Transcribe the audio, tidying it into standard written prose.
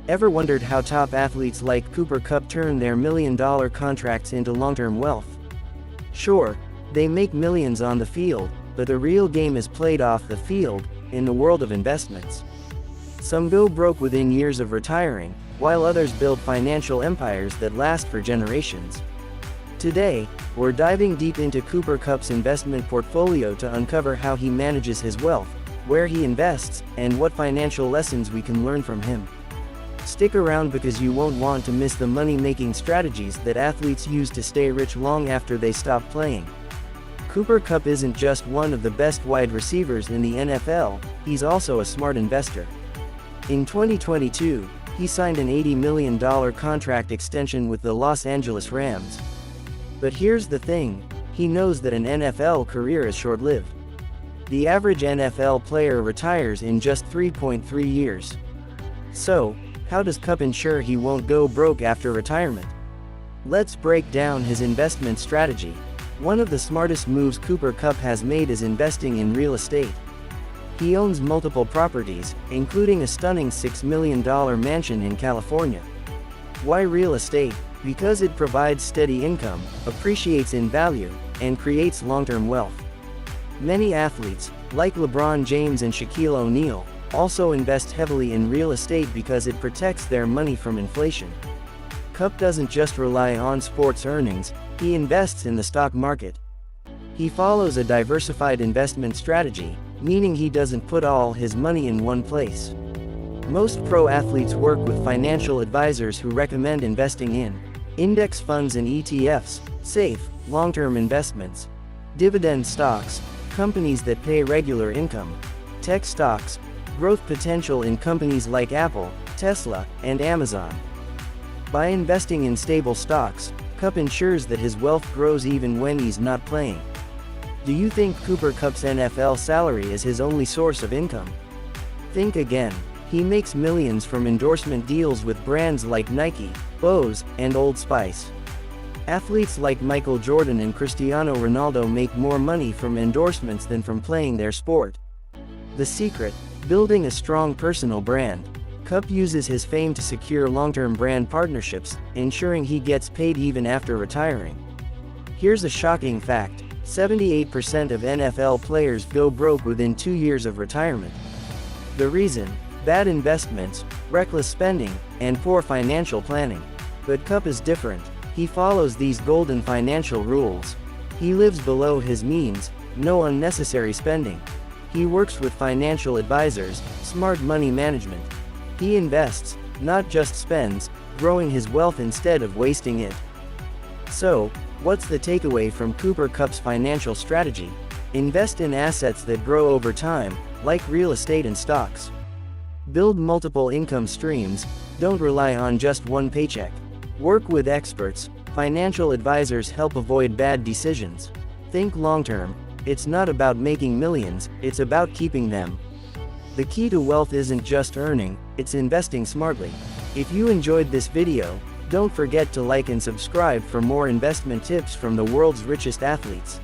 Ever wondered how top athletes like Cooper Kupp turn their million-dollar contracts into long-term wealth? Sure, they make millions on the field, but the real game is played off the field, in the world of investments. Some go broke within years of retiring, while others build financial empires that last for generations. Today, we're diving deep into Cooper Kupp's investment portfolio to uncover how he manages his wealth, where he invests, and what financial lessons we can learn from him. Stick around because you won't want to miss the money-making strategies that athletes use to stay rich long after they stop playing. Cooper Kupp isn't just one of the best wide receivers in the NFL, he's also a smart investor. In 2022, he signed an $80 million contract extension with the Los Angeles Rams. But here's the thing, he knows that an NFL career is short-lived. The average NFL player retires in just 3.3 years. So, how does Kupp ensure he won't go broke after retirement? Let's break down his investment strategy. One of the smartest moves Cooper Kupp has made is investing in real estate. He owns multiple properties, including a stunning $6 million mansion in California. Why real estate? Because it provides steady income, appreciates in value, and creates long-term wealth. Many athletes, like LeBron James and Shaquille O'Neal, also invest heavily in real estate because it protects their money from inflation. Kupp doesn't just rely on sports earnings, he invests in the stock market. He follows a diversified investment strategy, meaning he doesn't put all his money in one place. Most pro athletes work with financial advisors who recommend investing in index funds and ETFs, safe, long-term investments, dividend stocks, companies that pay regular income, tech stocks, growth potential in companies like Apple, Tesla, and Amazon. By investing in stable stocks, Kupp ensures that his wealth grows even when he's not playing. Do you think Cooper Kupp's NFL salary is his only source of income? Think again. He makes millions from endorsement deals with brands like Nike, Bose, and Old Spice. Athletes like Michael Jordan and Cristiano Ronaldo make more money from endorsements than from playing their sport. The secret? Building a strong personal brand. Kupp uses his fame to secure long-term brand partnerships, ensuring he gets paid even after retiring. Here's a shocking fact: 78% of NFL players go broke within 2 years of retirement. The reason? Bad investments, reckless spending, and poor financial planning. But Kupp is different. He follows these golden financial rules. He lives below his means, no unnecessary spending. He works with financial advisors, smart money management. He invests, not just spends, growing his wealth instead of wasting it. So, what's the takeaway from Cooper Kupp's financial strategy? Invest in assets that grow over time, like real estate and stocks. Build multiple income streams, don't rely on just one paycheck. Work with experts, financial advisors help avoid bad decisions. Think long-term. It's not about making millions, it's about keeping them. The key to wealth isn't just earning, it's investing smartly. If you enjoyed this video, don't forget to like and subscribe for more investment tips from the world's richest athletes.